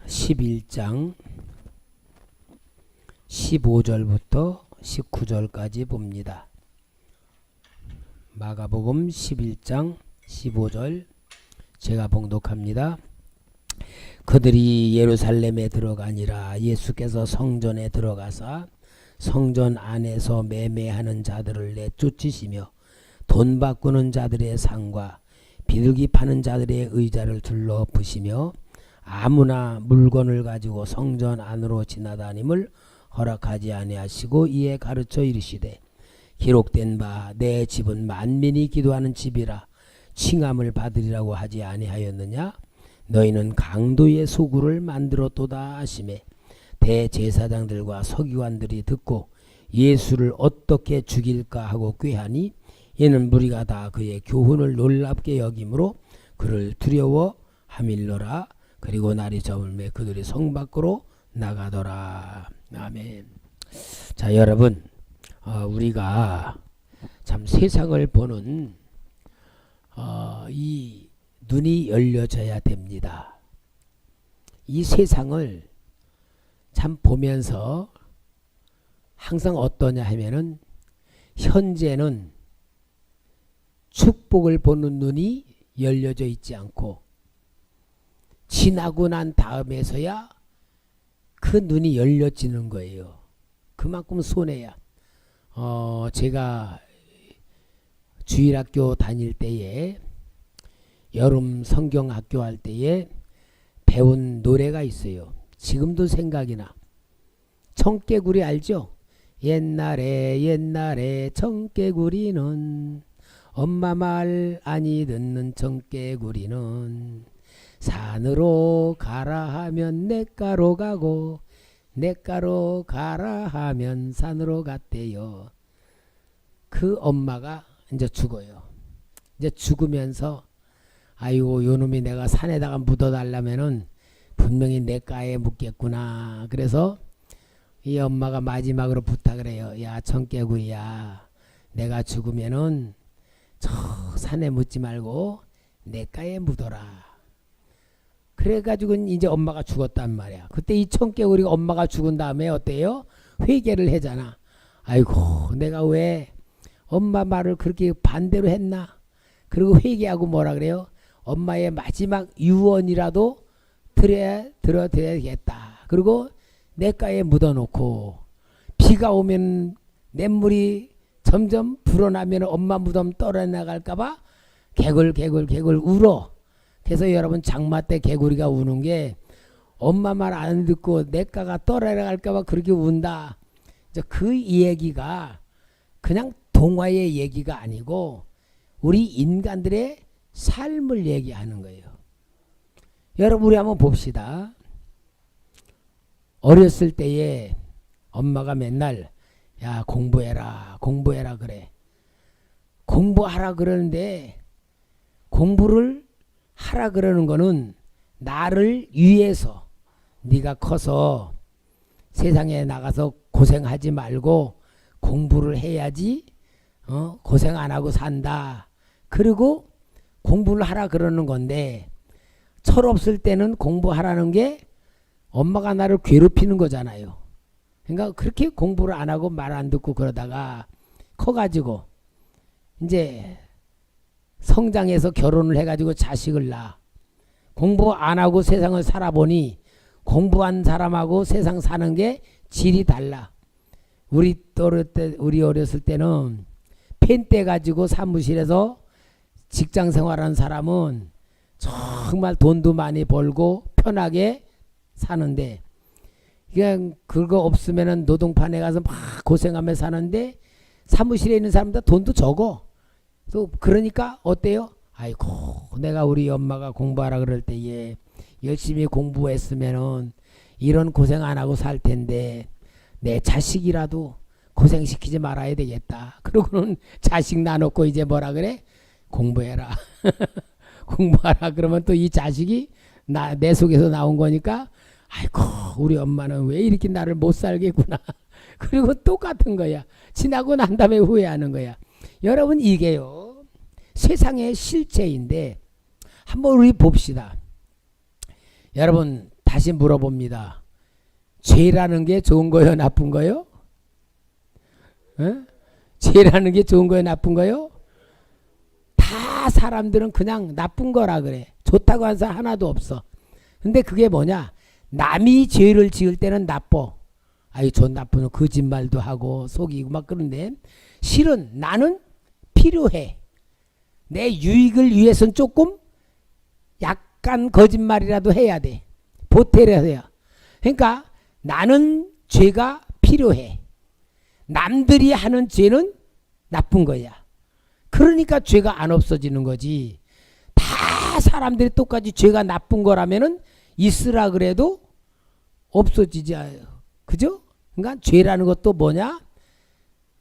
11장 15절부터 19절까지 봅니다. 마가복음 11장 15절 제가 봉독합니다. 그들이 예루살렘에 들어가니라. 예수께서 성전에 들어가사 성전 안에서 매매하는 자들을 내쫓으시며 돈 바꾸는 자들의 상과 비둘기 파는 자들의 의자를 둘러부시며 아무나 물건을 가지고 성전 안으로 지나다님을 허락하지 아니하시고 이에 가르쳐 이르시되 기록된 바 내 집은 만민이 기도하는 집이라 칭함을 받으리라고 하지 아니하였느냐. 너희는 강도의 소굴을 만들었도다 하시매 대제사장들과 서기관들이 듣고 예수를 어떻게 죽일까 하고 꾀하니 이는 무리가 다 그의 교훈을 놀랍게 여김으로 그를 두려워함일러라. 그리고 날이 저물매 그들이 성 밖으로 나가더라. 아멘. 자, 여러분, 우리가 참 세상을 보는 이 눈이 열려져야 됩니다. 이 세상을 참 보면서 항상 어떠냐 하면은 현재는 축복을 보는 눈이 열려져 있지 않고 지나고 난 다음에서야 그 눈이 열려지는 거예요. 그만큼 손해야. 제가 주일학교 다닐 때에 여름 성경학교 할 때에 배운 노래가 있어요. 지금도 생각이 나. 청개구리 알죠? 옛날에 청개구리는 엄마 말 아니 듣는 청개구리는 산으로 가라 하면 냇가로 가고 냇가로 가라 하면 산으로 갔대요. 그 엄마가 이제 죽어요. 이제 죽으면서 아이고 요놈이 내가 산에다가 묻어달라면은 분명히 냇가에 묻겠구나. 그래서 이 엄마가 마지막으로 부탁을 해요. 야 청개구리야, 내가 죽으면은 저 산에 묻지 말고 냇가에 묻어라. 그래가지고 이제 엄마가 죽었단 말이야. 그때 이 청개구리가 엄마가 죽은 다음에 어때요? 회개를 하잖아. 아이고 내가 왜 엄마 말을 그렇게 반대로 했나. 그리고 회개하고 뭐라 그래요? 엄마의 마지막 유언이라도 들어야겠다. 그리고 냇가에 묻어놓고 비가 오면 냇물이 점점 불어나면 엄마 무덤 떨어나갈까봐 개굴 울어. 그래서 여러분 장마 때 개구리가 우는 게 엄마 말 안 듣고 냇가가 떨어나갈까봐 그렇게 운다. 그 얘기가 그냥 동화의 얘기가 아니고 우리 인간들의 삶을 얘기하는 거예요. 여러분 우리 한번 봅시다. 어렸을 때에 엄마가 맨날 야 공부해라 그래. 공부하라 그러는데 공부를 하라 그러는 거는 나를 위해서 네가 커서 세상에 나가서 고생하지 말고 공부를 해야지 고생 안 하고 산다. 그리고 공부를 하라 그러는 건데 철없을 때는 공부하라는 게 엄마가 나를 괴롭히는 거잖아요. 그러니까 그렇게 공부를 안 하고 말 안 듣고 그러다가 커가지고 이제 성장해서 결혼을 해가지고 자식을 낳아. 공부 안 하고 세상을 살아보니 공부한 사람하고 세상 사는 게 질이 달라. 우리 어렸을 때는 펜 떼가지고 사무실에서 직장 생활하는 사람은 정말 돈도 많이 벌고 편하게 사는데 그냥 그거 없으면은 노동판에 가서 막 고생하며 사는데 사무실에 있는 사람보다 돈도 적어. 또 그러니까 어때요? 아이고 내가 우리 엄마가 공부하라 그럴 때에 열심히 공부했으면은 이런 고생 안 하고 살 텐데 내 자식이라도 고생시키지 말아야 되겠다. 그러고는 자식 나놓고 이제 뭐라 그래? 공부해라. 공부하라 그러면 또 이 자식이 내 속에서 나온 거니까 아이고 우리 엄마는 왜 이렇게 나를 못 살겠구나. 그리고 똑같은 거야. 지나고 난 다음에 후회하는 거야. 여러분 이게요 세상의 실체인데 한번 우리 봅시다. 여러분 다시 물어봅니다. 죄라는 게 좋은 거요, 나쁜 거요? 에? 죄라는 게 좋은 거요, 나쁜 거요? 다 사람들은 그냥 나쁜 거라 그래. 좋다고 하는 사람 하나도 없어. 근데 그게 뭐냐? 남이 죄를 지을 때는 나빠. 아유, 저 나쁜 거짓말도 하고 속이고 막 그런데 실은 나는 필요해. 내 유익을 위해서는 조금 약간 거짓말이라도 해야 돼. 보태려야 해. 그러니까 나는 죄가 필요해. 남들이 하는 죄는 나쁜 거야. 그러니까 죄가 안 없어지는 거지. 다 사람들이 똑같이 죄가 나쁜 거라면은 있으라 그래도 없어지지 않아요. 그죠? 그러니까 죄라는 것도 뭐냐?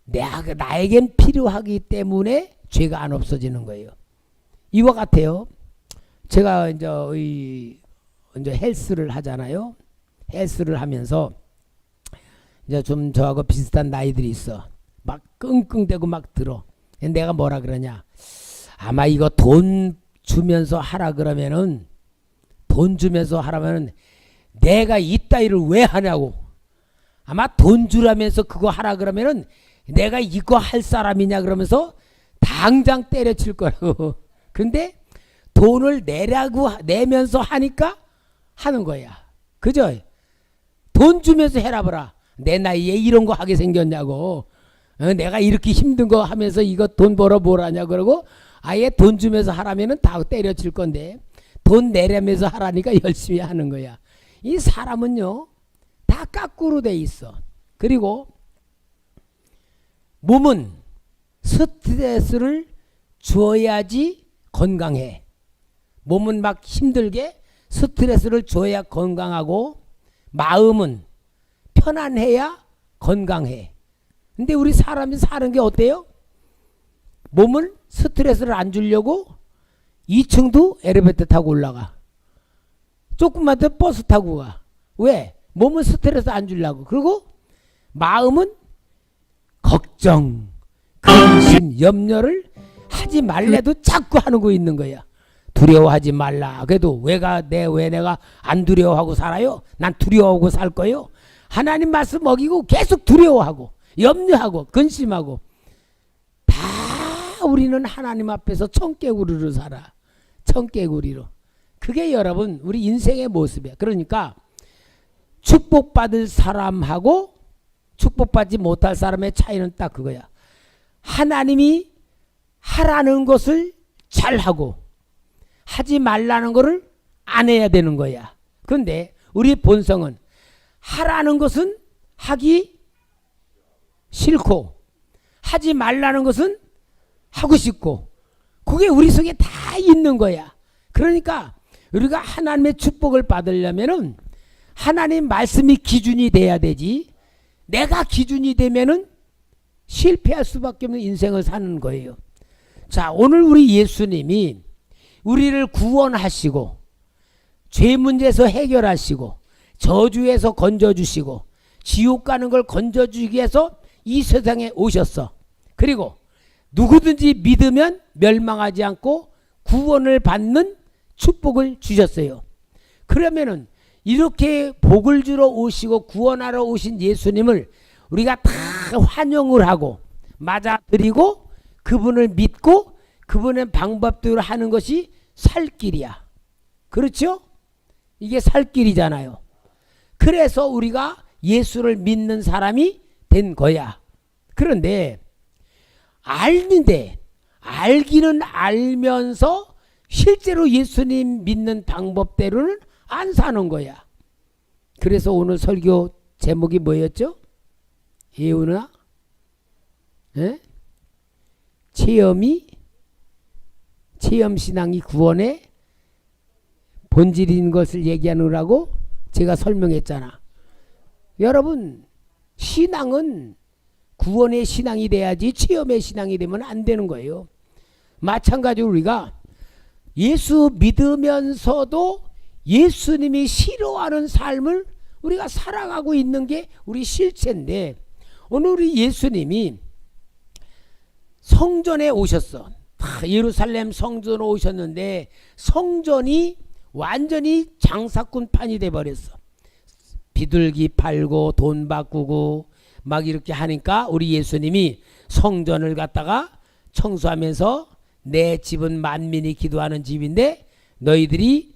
나에겐 필요하기 때문에 죄가 안 없어지는 거예요. 이와 같아요. 제가 이제 헬스를 하잖아요. 헬스를 하면서 이제 좀 저하고 비슷한 나이들이 있어. 막 끙끙대고 막 들어. 내가 뭐라 그러냐? 아마 이거 돈 주면서 하라 그러면은 돈 주면서 하라면은 내가 이따위를 왜 하냐고. 아마 돈 주라면서 그거 하라 그러면은 내가 이거 할 사람이냐 그러면서 당장 때려칠 거라고. 근데 돈을 내면서 하니까 하는 거야. 그죠? 돈 주면서 해라 보라. 내 나이에 이런 거 하게 생겼냐고. 내가 이렇게 힘든 거 하면서 이거 돈 벌어 뭘 하냐 그러고 아예 돈 주면서 하라면은 다 때려칠 건데 돈 내려면서 하라니까 열심히 하는 거야. 이 사람은요 다 까꾸로 돼 있어. 그리고 몸은 스트레스를 줘야지 건강해. 몸은 막 힘들게 스트레스를 줘야 건강하고 마음은 편안해야 건강해. 근데 우리 사람이 사는 게 어때요? 몸은 스트레스를 안 주려고 2층도 엘리베이터 타고 올라가. 조금만 더 버스 타고 가. 왜? 몸은 스트레스 안 주려고. 그리고 마음은 걱정, 근심, 염려를 하지 말래도 자꾸 하는 거 있는 거야. 두려워하지 말라. 그래도 왜 내가 안 두려워하고 살아요? 난 두려워하고 살 거요. 하나님 말씀 먹이고 계속 두려워하고 염려하고 근심하고 다 우리는 하나님 앞에서 청개구리로 살아. 청개구리로. 그게 여러분 우리 인생의 모습이야. 그러니까 축복받을 사람하고 축복받지 못할 사람의 차이는 딱 그거야. 하나님이 하라는 것을 잘하고 하지 말라는 것을 안 해야 되는 거야. 그런데 우리 본성은 하라는 것은 하기 싫고 하지 말라는 것은 하고 싶고 그게 우리 속에 다 있는 거야. 그러니까 우리가 하나님의 축복을 받으려면은 하나님 말씀이 기준이 돼야 되지. 내가 기준이 되면은 실패할 수밖에 없는 인생을 사는 거예요. 자, 오늘 우리 예수님이 우리를 구원하시고 죄 문제에서 해결하시고 저주에서 건져주시고 지옥 가는 걸 건져주기 위해서 이 세상에 오셨어. 그리고 누구든지 믿으면 멸망하지 않고 구원을 받는 축복을 주셨어요. 그러면은 이렇게 복을 주러 오시고 구원하러 오신 예수님을 우리가 다 환영을 하고 맞아들이고 그분을 믿고 그분의 방법대로 하는 것이 살 길이야. 그렇죠? 이게 살 길이잖아요. 그래서 우리가 예수를 믿는 사람이 된 거야. 그런데 알기는 알면서 실제로 예수님 믿는 방법대로는 안 사는 거야. 그래서 오늘 설교 제목이 뭐였죠? 예우나? 체험신앙이 구원의 본질인 것을 얘기하느라고 제가 설명했잖아. 여러분, 신앙은 구원의 신앙이 돼야지 체험의 신앙이 되면 안 되는 거예요. 마찬가지로 우리가 예수 믿으면서도 예수님이 싫어하는 삶을 우리가 살아가고 있는 게 우리 실체인데 오늘 우리 예수님이 성전에 오셨어. 예루살렘 성전에 오셨는데 성전이 완전히 장사꾼판이 돼버렸어. 비둘기 팔고 돈 바꾸고 막 이렇게 하니까 우리 예수님이 성전을 갖다가 청소하면서 내 집은 만민이 기도하는 집인데 너희들이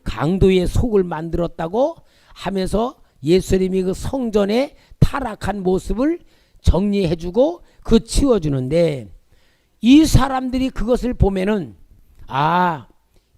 강도의 속을 만들었다고 하면서 예수님이 그 성전의 타락한 모습을 정리해주고 그 치워주는데 이 사람들이 그것을 보면은 아,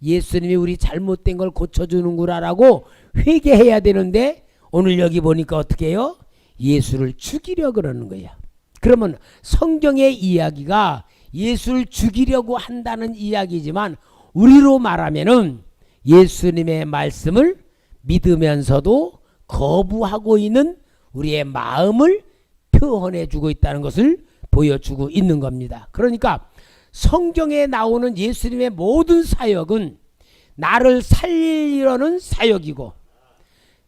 예수님이 우리 잘못된 걸 고쳐주는구나라고 회개해야 되는데 오늘 여기 보니까 어떻게 해요? 예수를 죽이려 그러는 거야. 그러면 성경의 이야기가 예수를 죽이려고 한다는 이야기지만 우리로 말하면은 예수님의 말씀을 믿으면서도 거부하고 있는 우리의 마음을 표현해 주고 있다는 것을 보여주고 있는 겁니다. 그러니까 성경에 나오는 예수님의 모든 사역은 나를 살리려는 사역이고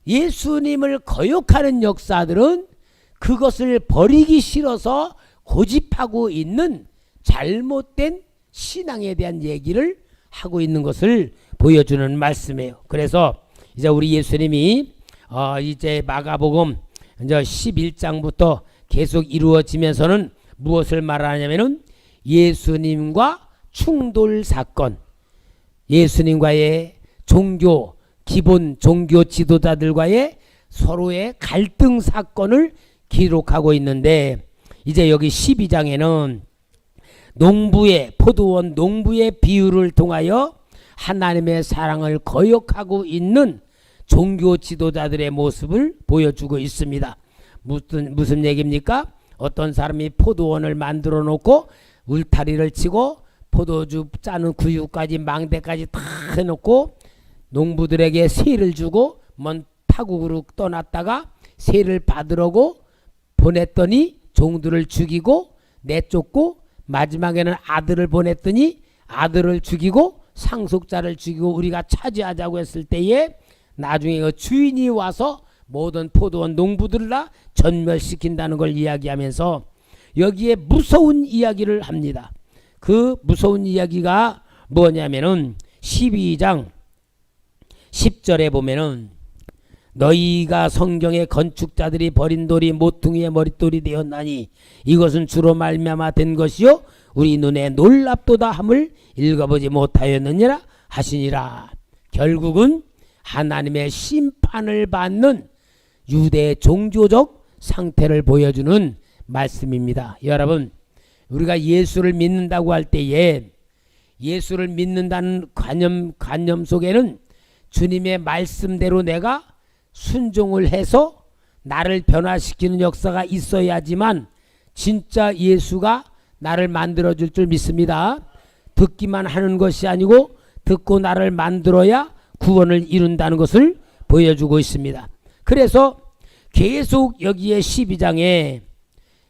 예수님을 거역하는 역사들은 그것을 버리기 싫어서 고집하고 있는 잘못된 신앙에 대한 얘기를 하고 있는 것을 보여주는 말씀이에요. 그래서 이제 우리 예수님이 이제 마가복음 이제 11장부터 계속 이루어지면서는 무엇을 말하냐면은 예수님과 충돌 사건, 예수님과의 기본 종교 지도자들과의 서로의 갈등 사건을 기록하고 있는데 이제 여기 12장에는 포도원 농부의 비유를 통하여 하나님의 사랑을 거역하고 있는 종교 지도자들의 모습을 보여주고 있습니다. 무슨 얘기입니까? 어떤 사람이 포도원을 만들어 놓고 울타리를 치고 포도주 짜는 구유까지 망대까지 다 해놓고 농부들에게 세를 주고 먼 타국으로 떠났다가 세를 받으려고 보냈더니 종들을 죽이고 내쫓고 마지막에는 아들을 보냈더니 아들을 죽이고 상속자를 죽이고 우리가 차지하자고 했을 때에 나중에 그 주인이 와서 모든 포도원 농부들을 다 전멸시킨다는 걸 이야기하면서 여기에 무서운 이야기를 합니다. 그 무서운 이야기가 뭐냐면은 12장 10절에 보면은 너희가 성경의 건축자들이 버린 돌이 모퉁이의 머릿돌이 되었나니 이것은 주로 말미암아 된 것이요 우리 눈에 놀랍도다 함을 읽어보지 못하였느니라 하시니라. 결국은 하나님의 심판을 받는 유대 종교적 상태를 보여주는 말씀입니다. 여러분, 우리가 예수를 믿는다고 할 때에 예수를 믿는다는 관념 속에는 주님의 말씀대로 내가 순종을 해서 나를 변화시키는 역사가 있어야지만 진짜 예수가 나를 만들어줄 줄 믿습니다. 듣기만 하는 것이 아니고 듣고 나를 만들어야 구원을 이룬다는 것을 보여주고 있습니다. 그래서 계속 여기에 12장에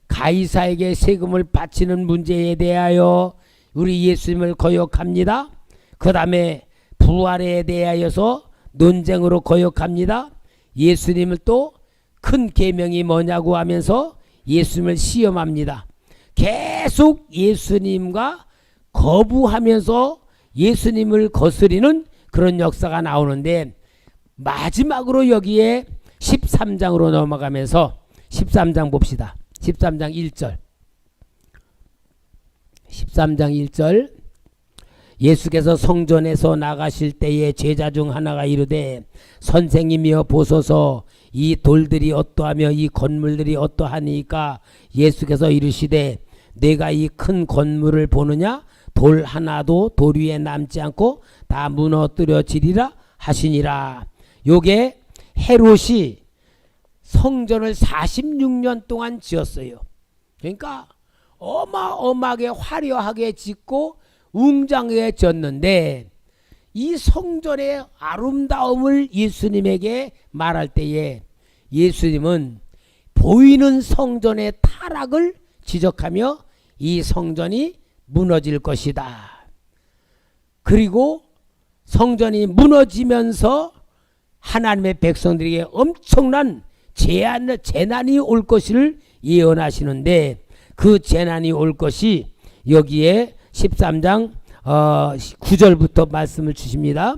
가이사에게 세금을 바치는 문제에 대하여 우리 예수님을 거역합니다. 그 다음에 부활에 대하여서 논쟁으로 거역합니다. 예수님을 또 큰 계명이 뭐냐고 하면서 예수님을 시험합니다. 계속 예수님과 거부하면서 예수님을 거스리는 그런 역사가 나오는데 마지막으로 여기에 13장으로 넘어가면서 13장 봅시다. 13장 1절 13장 1절 예수께서 성전에서 나가실 때에 제자 중 하나가 이르되 선생님이여 보소서 이 돌들이 어떠하며 이 건물들이 어떠하니까 예수께서 이르시되 내가 이 큰 건물을 보느냐 돌 하나도 돌 위에 남지 않고 다 무너뜨려지리라 하시니라. 요게 헤롯이 성전을 46년 동안 지었어요. 그러니까 어마어마하게 화려하게 짓고 웅장하게 지었는데 이 성전의 아름다움을 예수님에게 말할 때에 예수님은 보이는 성전의 타락을 지적하며 이 성전이 무너질 것이다. 그리고 성전이 무너지면서 하나님의 백성들에게 엄청난 재난이 올 것을 예언하시는데 그 재난이 올 것이 여기에 13장 9절부터 말씀을 주십니다.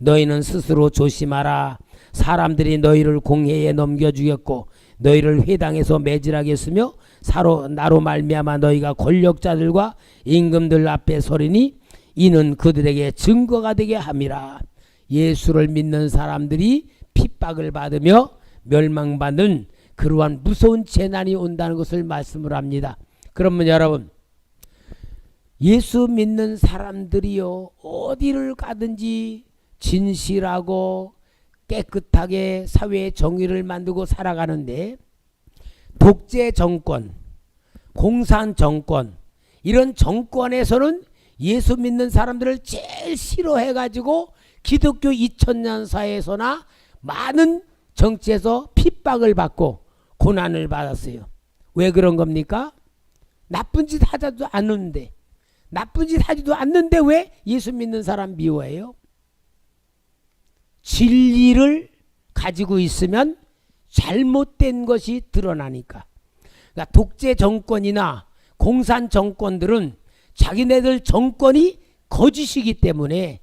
너희는 스스로 조심하라. 사람들이 너희를 공회에 넘겨주겠고 너희를 회당에서 매질하겠으며 나로 말미암아 너희가 권력자들과 임금들 앞에 서리니 이는 그들에게 증거가 되게 함이라. 예수를 믿는 사람들이 핍박을 받으며 멸망받는 그러한 무서운 재난이 온다는 것을 말씀을 합니다. 그러면 여러분, 예수 믿는 사람들이요 어디를 가든지 진실하고 깨끗하게 사회의 정의를 만들고 살아가는데, 독재 정권, 공산 정권, 이런 정권에서는 예수 믿는 사람들을 제일 싫어해가지고 기독교 2000년 사회에서나 많은 정치에서 핍박을 받고 고난을 받았어요. 왜 그런 겁니까? 나쁜 짓 하지도 않는데, 왜 예수 믿는 사람 미워해요? 진리를 가지고 있으면 잘못된 것이 드러나니까. 그러니까 독재 정권이나 공산 정권들은 자기네들 정권이 거짓이기 때문에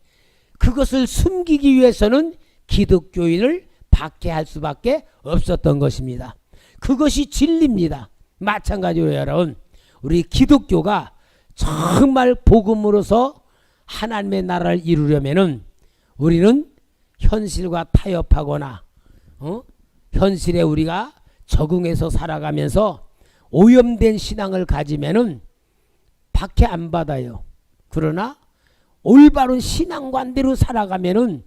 그것을 숨기기 위해서는 기독교인을 박해할 수밖에 없었던 것입니다. 그것이 진리입니다. 마찬가지로 여러분, 우리 기독교가 정말 복음으로서 하나님의 나라를 이루려면은 우리는 현실과 타협하거나 현실에 우리가 적응해서 살아가면서 오염된 신앙을 가지면은 박해 안 받아요. 그러나 올바른 신앙관대로 살아가면은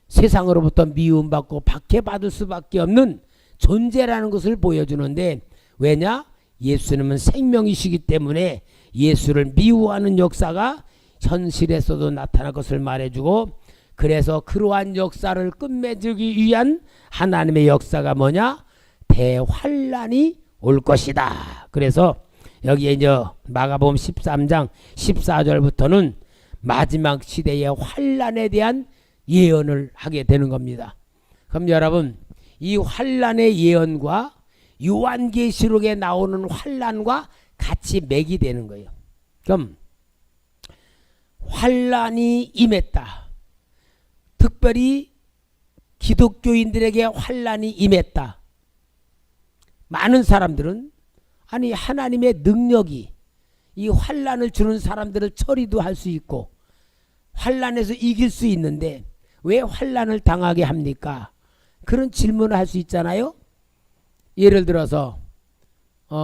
세상으로부터 미움받고 박해받을 수밖에 없는 존재라는 것을 보여주는데, 왜냐? 예수님은 생명이시기 때문에 예수를 미워하는 역사가 현실에서도 나타날 것을 말해주고, 그래서 그러한 역사를 끝맺기 위한 하나님의 역사가 뭐냐? 대환란이 올 것이다. 그래서 여기에 이제 마가복음 13장 14절부터는 마지막 시대의 환란에 대한 예언을 하게 되는 겁니다. 그럼 여러분, 이 환란의 예언과 요한계시록에 나오는 환란과 같이 맥이 되는 거예요. 그럼 환란이 임했다. 특별히 기독교인들에게 환란이 임했다. 많은 사람들은 아니 하나님의 능력이 이 환란을 주는 사람들을 처리도 할 수 있고 환란에서 이길 수 있는데 왜 환란을 당하게 합니까? 그런 질문을 할 수 있잖아요. 예를 들어서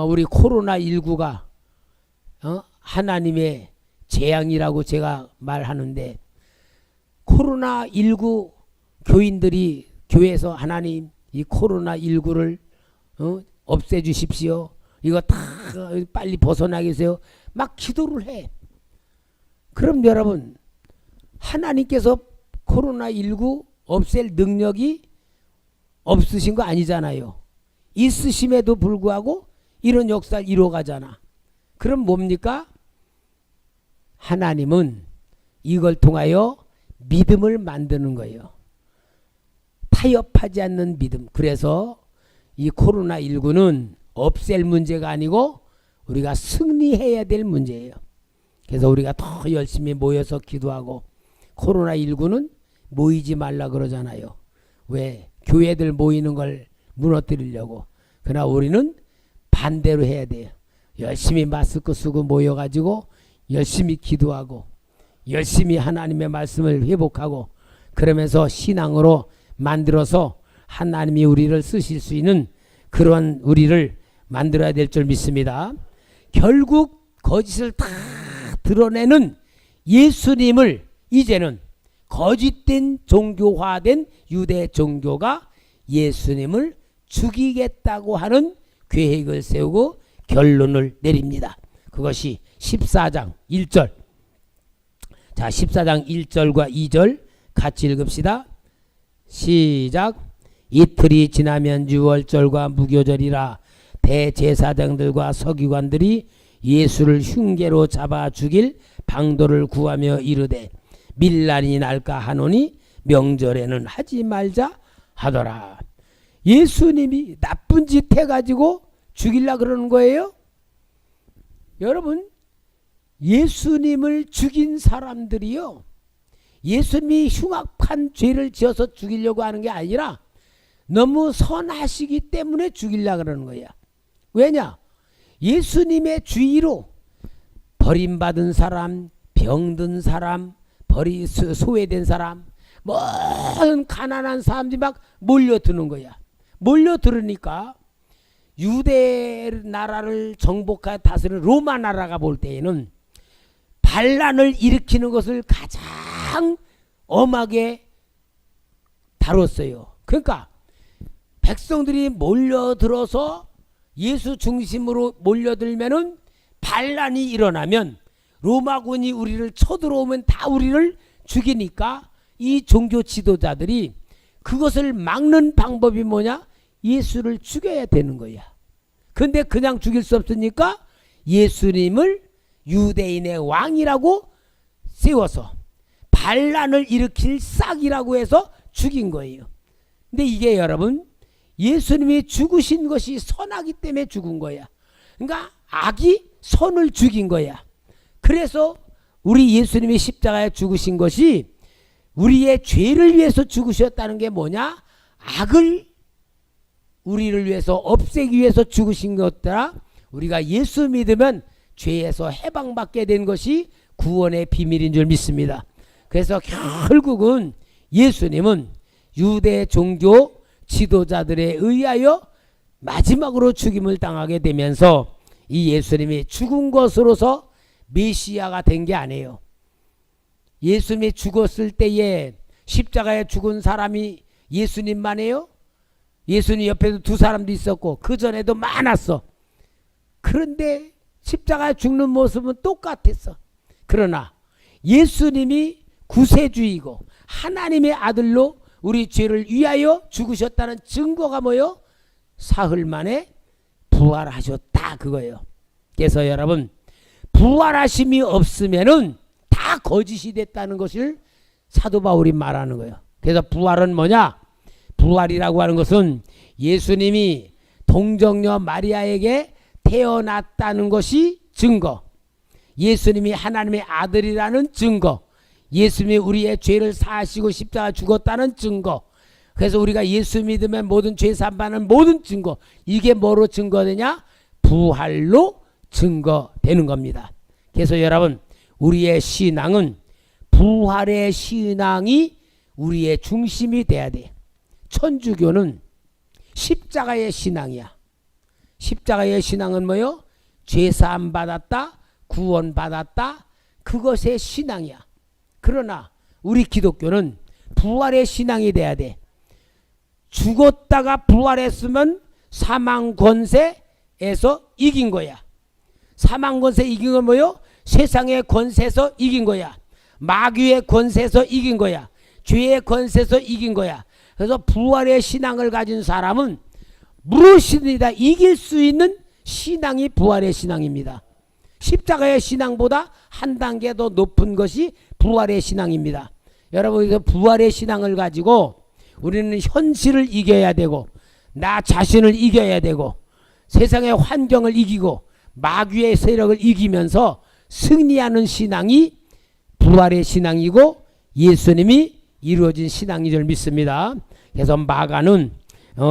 우리 코로나19가 하나님의 재앙이라고 제가 말하는데, 코로나19 교인들이 교회에서 하나님 이 코로나19를 없애주십시오. 이거 다 빨리 벗어나게 해주세요. 막 기도를 해. 그럼 여러분, 하나님께서 코로나19 없앨 능력이 없으신 거 아니잖아요. 있으심에도 불구하고 이런 역사를 이루어가잖아. 그럼 뭡니까? 하나님은 이걸 통하여 믿음을 만드는 거예요. 타협하지 않는 믿음. 그래서 이 코로나19는 없앨 문제가 아니고 우리가 승리해야 될 문제예요. 그래서 우리가 더 열심히 모여서 기도하고, 코로나19는 모이지 말라 그러잖아요. 왜? 교회들 모이는 걸 무너뜨리려고. 그러나 우리는 반대로 해야 돼요. 열심히 마스크 쓰고 모여가지고 열심히 기도하고 열심히 하나님의 말씀을 회복하고, 그러면서 신앙으로 만들어서 하나님이 우리를 쓰실 수 있는 그런 우리를 만들어야 될 줄 믿습니다. 결국 거짓을 다 드러내는 예수님을 이제는 거짓된 종교화된 유대 종교가 예수님을 죽이겠다고 하는 계획을 세우고 결론을 내립니다. 그것이 14장 1절. 자, 14장 1절과 2절 같이 읽읍시다. 시작. 이틀이 지나면 유월절과 무교절이라 대제사장들과 서기관들이 예수를 흉계로 잡아 죽일 방도를 구하며 이르되 밀란이 날까 하노니 명절에는 하지 말자 하더라. 예수님이 나쁜 짓 해가지고 죽이려고 그러는 거예요? 여러분, 예수님을 죽인 사람들이요, 예수님이 흉악한 죄를 지어서 죽이려고 하는 게 아니라 너무 선하시기 때문에 죽이려고 그러는 거야. 왜냐? 예수님의 주의로 버림받은 사람, 병든 사람, 소외된 사람, 모든 가난한 사람들이 막 몰려드는 거야. 몰려들으니까 유대 나라를 정복하여 다스리는 로마 나라가 볼 때에는 반란을 일으키는 것을 가장 엄하게 다뤘어요. 그러니까 백성들이 몰려들어서 예수 중심으로 몰려들면은 반란이 일어나면 로마군이 우리를 쳐들어오면 다 우리를 죽이니까 이 종교 지도자들이 그것을 막는 방법이 뭐냐? 예수를 죽여야 되는 거야. 근데 그냥 죽일 수 없으니까 예수님을 유대인의 왕이라고 세워서 반란을 일으킬 싹이라고 해서 죽인 거예요. 근데 이게 여러분 예수님이 죽으신 것이 선하기 때문에 죽은 거야. 그러니까 악이 선을 죽인 거야. 그래서 우리 예수님이 십자가에 죽으신 것이 우리의 죄를 위해서 죽으셨다는 게 뭐냐? 악을 우리를 위해서 없애기 위해서 죽으신 것들아 우리가 예수 믿으면 죄에서 해방받게 된 것이 구원의 비밀인 줄 믿습니다. 그래서 결국은 예수님은 유대 종교 지도자들에 의하여 마지막으로 죽임을 당하게 되면서 이 예수님이 죽은 것으로서 메시아가 된 게 아니에요. 예수님이 죽었을 때에 십자가에 죽은 사람이 예수님만이에요? 예수님 옆에도 두 사람도 있었고 그 전에도 많았어. 그런데 십자가에 죽는 모습은 똑같았어. 그러나 예수님이 구세주이고 하나님의 아들로 우리 죄를 위하여 죽으셨다는 증거가 뭐예요? 사흘 만에 부활하셨다 그거예요. 그래서 여러분 부활하심이 없으면은 다 거짓이 됐다는 것을 사도 바울이 말하는 거예요. 그래서 부활은 뭐냐? 부활이라고 하는 것은 예수님이 동정녀 마리아에게 태어났다는 것이 증거, 예수님이 하나님의 아들이라는 증거, 예수님이 우리의 죄를 사하시고 십자가 죽었다는 증거. 그래서 우리가 예수 믿으면 모든 죄 사함받는 모든 증거. 이게 뭐로 증거되냐? 부활로 증거되는 겁니다. 그래서 여러분 우리의 신앙은 부활의 신앙이 우리의 중심이 돼야 돼. 천주교는 십자가의 신앙이야. 십자가의 신앙은 뭐요? 죄사함 받았다, 구원 받았다, 그것의 신앙이야. 그러나 우리 기독교는 부활의 신앙이 돼야 돼. 죽었다가 부활했으면 사망 권세에서 이긴 거야. 사망 권세 이긴 건 뭐요? 세상의 권세에서 이긴 거야. 마귀의 권세에서 이긴 거야. 죄의 권세에서 이긴 거야. 그래서 부활의 신앙을 가진 사람은 무엇이든 다 이길 수 있는 신앙이 부활의 신앙입니다. 십자가의 신앙보다 한 단계 더 높은 것이 부활의 신앙입니다. 여러분, 그래서 부활의 신앙을 가지고 우리는 현실을 이겨야 되고 나 자신을 이겨야 되고 세상의 환경을 이기고 마귀의 세력을 이기면서 승리하는 신앙이 부활의 신앙이고 예수님이 이루어진 신앙인 줄 믿습니다. 그래서 마가는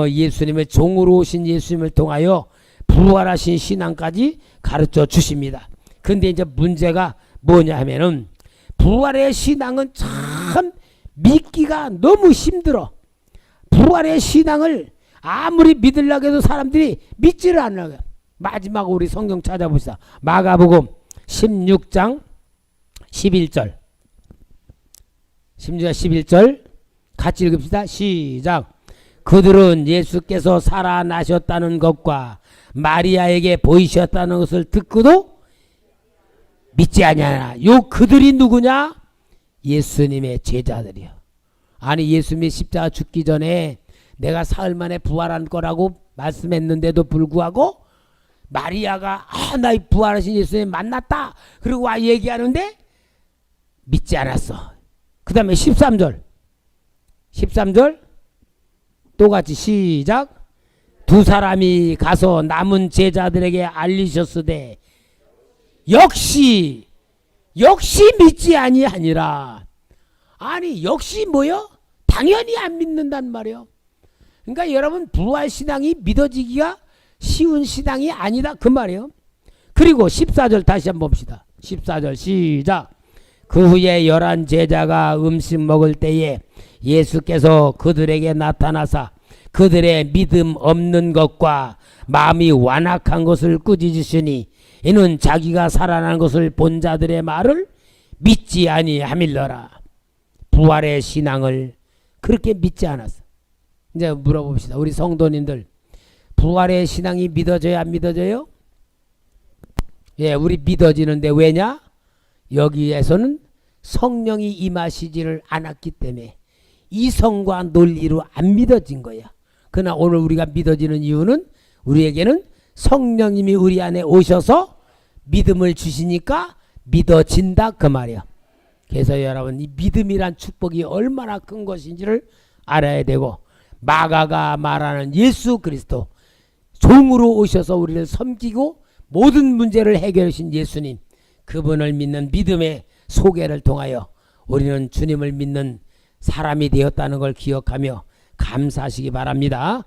예수님의 종으로 오신 예수님을 통하여 부활하신 신앙까지 가르쳐 주십니다. 근데 이제 문제가 뭐냐 하면은 부활의 신앙은 참 믿기가 너무 힘들어. 부활의 신앙을 아무리 믿으려고 해도 사람들이 믿지를 않아요. 마지막 우리 성경 찾아봅시다. 마가복음 16장 11절 11절 같이 읽읍시다. 시작. 그들은 예수께서 살아나셨다는 것과 마리아에게 보이셨다는 것을 듣고도 믿지 아니하나. 요 그들이 누구냐? 예수님의 제자들이요. 아니 예수님이 십자가 죽기 전에 내가 사흘 만에 부활한 거라고 말씀했는데도 불구하고 마리아가 나 부활하신 예수님 만났다 그리고 와 얘기하는데 믿지 않았어. 그 다음에 13절 똑같이 시작. 두 사람이 가서 남은 제자들에게 알리셨으되 역시 믿지 아니하니라. 아니 역시 뭐요? 당연히 안 믿는단 말이요. 그러니까 여러분 부활신앙이 믿어지기가 쉬운 신앙이 아니다 그 말이에요. 그리고 14절 다시 한번 봅시다. 14절 시작. 그 후에 11 제자가 음식 먹을 때에 예수께서 그들에게 나타나사 그들의 믿음 없는 것과 마음이 완악한 것을 꾸짖으시니 이는 자기가 살아난 것을 본 자들의 말을 믿지 아니함일러라. 부활의 신앙을 그렇게 믿지 않았어. 이제 물어봅시다. 우리 성도님들 부활의 신앙이 믿어져야 안 믿어져요? 예, 우리 믿어지는데 왜냐? 여기에서는 성령이 임하시지를 않았기 때문에 이성과 논리로 안 믿어진 거야. 그러나 오늘 우리가 믿어지는 이유는 우리에게는 성령님이 우리 안에 오셔서 믿음을 주시니까 믿어진다 그 말이야. 그래서 여러분 이 믿음이란 축복이 얼마나 큰 것인지를 알아야 되고 마가가 말하는 예수 그리스도 종으로 오셔서 우리를 섬기고 모든 문제를 해결하신 예수님 그분을 믿는 믿음의 소개를 통하여 우리는 주님을 믿는 사람이 되었다는 걸 기억하며 감사하시기 바랍니다.